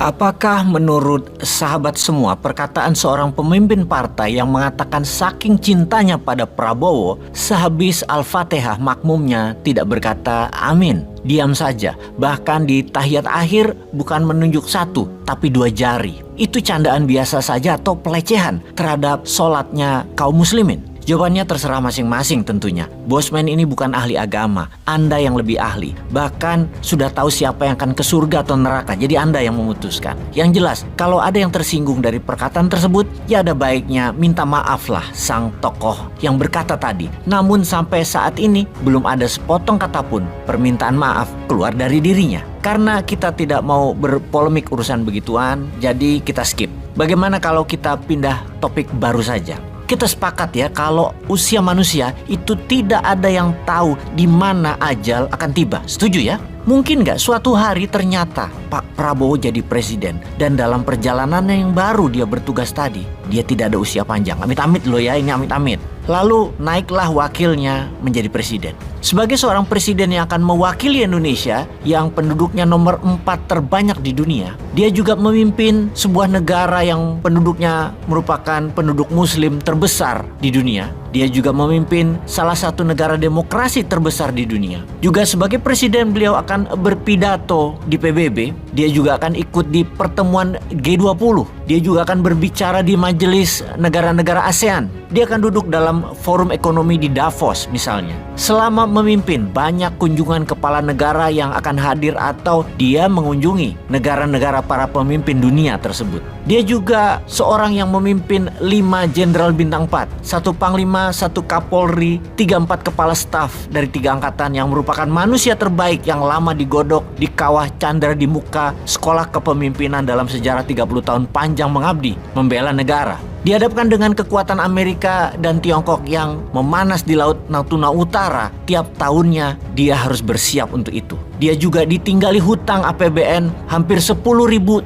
Apakah menurut sahabat semua perkataan seorang pemimpin partai yang mengatakan saking cintanya pada Prabowo, sehabis Al-Fatihah makmumnya tidak berkata amin, diam saja, bahkan di tahiyat akhir bukan menunjuk satu tapi dua jari? Itu candaan biasa saja atau pelecehan terhadap sholatnya kaum muslimin? Jawabannya terserah masing-masing tentunya. Bosman ini bukan ahli agama, Anda yang lebih ahli. Bahkan sudah tahu siapa yang akan ke surga atau neraka, jadi Anda yang memutuskan. Yang jelas, kalau ada yang tersinggung dari perkataan tersebut, ya ada baiknya minta maaflah sang tokoh yang berkata tadi. Namun sampai saat ini belum ada sepotong kata pun permintaan maaf keluar dari dirinya. Karena kita tidak mau berpolemik urusan begituan, jadi kita skip. Bagaimana kalau kita pindah topik baru saja? Kita sepakat ya kalau usia manusia itu tidak ada yang tahu di mana ajal akan tiba. Setuju ya? Mungkin nggak suatu hari ternyata Pak Prabowo jadi presiden dan dalam perjalanannya yang baru dia bertugas tadi, dia tidak ada usia panjang. Amit-amit loh ya, ini amit-amit. Lalu naiklah wakilnya menjadi presiden. Sebagai seorang presiden yang akan mewakili Indonesia yang penduduknya nomor 4 terbanyak di dunia, dia juga memimpin sebuah negara yang penduduknya merupakan penduduk muslim terbesar di dunia. Dia juga memimpin salah satu negara demokrasi terbesar di dunia. Juga sebagai presiden beliau akan berpidato di PBB. Dia juga akan ikut di pertemuan G20. Dia juga akan berbicara di majelis negara-negara ASEAN. Dia akan duduk dalam forum ekonomi di Davos misalnya. Selama memimpin banyak kunjungan kepala negara yang akan hadir atau dia mengunjungi negara-negara para pemimpin dunia tersebut. Dia juga seorang yang memimpin 5 jenderal bintang 4, 1 panglima, 1 kapolri, 3-4 kepala staf dari 3 angkatan yang merupakan manusia terbaik yang lama digodok di kawah Chandra di muka sekolah kepemimpinan dalam sejarah 30 tahun panjang mengabdi, membela negara. Dihadapkan dengan kekuatan Amerika dan Tiongkok yang memanas di Laut Natuna Utara, tiap tahunnya dia harus bersiap untuk itu. Dia juga ditinggali hutang APBN hampir 10.000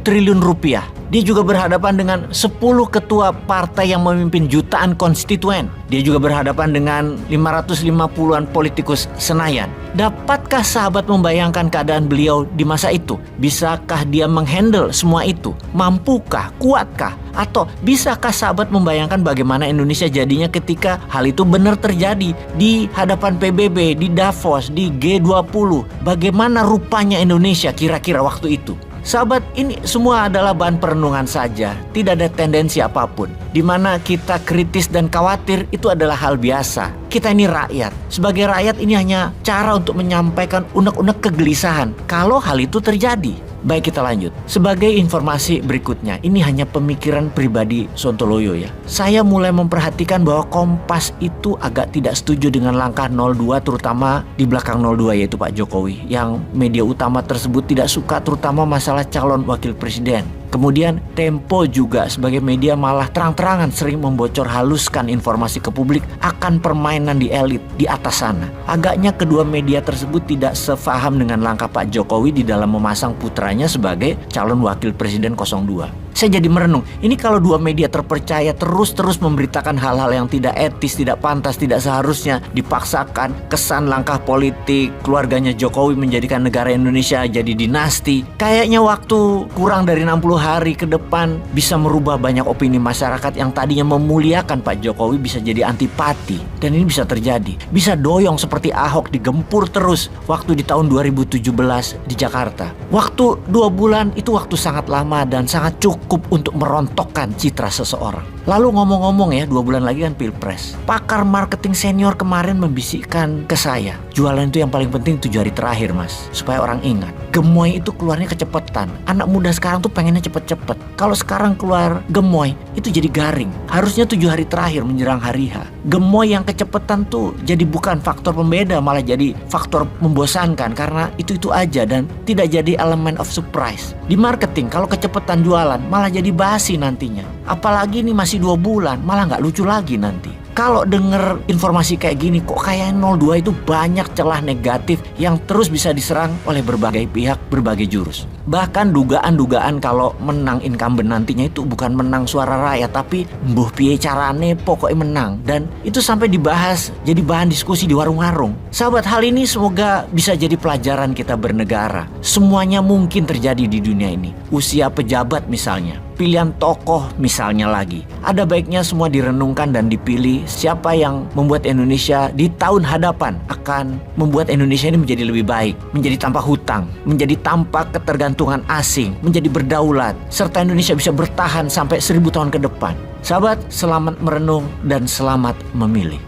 triliun rupiah. Dia juga berhadapan dengan 10 ketua partai yang memimpin jutaan konstituen. Dia juga berhadapan dengan 550-an politikus Senayan. Dapatkah sahabat membayangkan keadaan beliau di masa itu? Bisakah dia menghandle semua itu? Mampukah? Kuatkah? Atau bisakah sahabat membayangkan bagaimana Indonesia jadinya ketika hal itu benar terjadi di hadapan PBB, di Davos, di G20? Bagaimana rupanya Indonesia kira-kira waktu itu? Sahabat, ini semua adalah bahan perenungan saja. Tidak ada tendensi apapun. Di mana kita kritis dan khawatir itu adalah hal biasa. Kita ini rakyat. Sebagai rakyat ini hanya cara untuk menyampaikan unek-unek kegelisahan kalau hal itu terjadi. Baik, kita lanjut. Sebagai informasi berikutnya, ini hanya pemikiran pribadi Sontoloyo ya. Saya mulai memperhatikan bahwa Kompas itu agak tidak setuju dengan langkah 02, terutama di belakang 02 yaitu Pak Jokowi. Yang media utama tersebut tidak suka terutama masalah calon wakil presiden. Kemudian Tempo juga sebagai media malah terang-terangan sering membocor haluskan informasi ke publik akan permainan di elit di atas sana. Agaknya kedua media tersebut tidak sefaham dengan langkah Pak Jokowi di dalam memasang putranya sebagai calon wakil presiden 02. Saya jadi merenung, ini kalau dua media terpercaya terus-terus memberitakan hal-hal yang tidak etis, tidak pantas, tidak seharusnya dipaksakan, kesan langkah politik keluarganya Jokowi menjadikan negara Indonesia jadi dinasti. Kayaknya waktu kurang dari 60 hari ke depan bisa merubah banyak opini masyarakat yang tadinya memuliakan Pak Jokowi bisa jadi antipati. Dan ini bisa terjadi, bisa doyong seperti Ahok digempur terus waktu di tahun 2017 di Jakarta. Waktu 2 bulan itu waktu sangat lama dan sangat cukup untuk merontokkan citra seseorang. Lalu ngomong-ngomong ya, 2 bulan lagi kan Pilpres. Pakar marketing senior kemarin membisikkan ke saya, jualan itu yang paling penting 7 hari terakhir mas, supaya orang ingat. Gemoy itu keluarnya kecepetan. Anak muda sekarang tuh pengennya cepet-cepet. Kalau sekarang keluar gemoy itu jadi garing. Harusnya 7 hari terakhir menjelang hari H. Gemoy yang kecepetan tuh jadi bukan faktor pembeda, malah jadi faktor membosankan karena itu aja dan tidak jadi elemen of surprise. Di marketing kalau kecepetan jualan malah jadi basi nantinya. Apalagi ini masih 2 bulan, malah nggak lucu lagi nanti. Kalau denger informasi kayak gini, kok kayak 02 itu banyak celah negatif yang terus bisa diserang oleh berbagai pihak, berbagai jurus. Bahkan dugaan-dugaan kalau menang incumbent nantinya itu bukan menang suara rakyat, tapi mbuh piye carane pokoknya menang. Dan itu sampai dibahas jadi bahan diskusi di warung-warung. Sahabat, hal ini semoga bisa jadi pelajaran kita bernegara. Semuanya mungkin terjadi di dunia ini. Usia pejabat misalnya, pilihan tokoh misalnya lagi. Ada baiknya semua direnungkan dan dipilih siapa yang membuat Indonesia di tahun hadapan akan membuat Indonesia ini menjadi lebih baik, menjadi tanpa hutang, menjadi tanpa ketergantungan asing, menjadi berdaulat, serta Indonesia bisa bertahan sampai 1000 tahun ke depan. Sahabat, selamat merenung dan selamat memilih.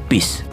Peace.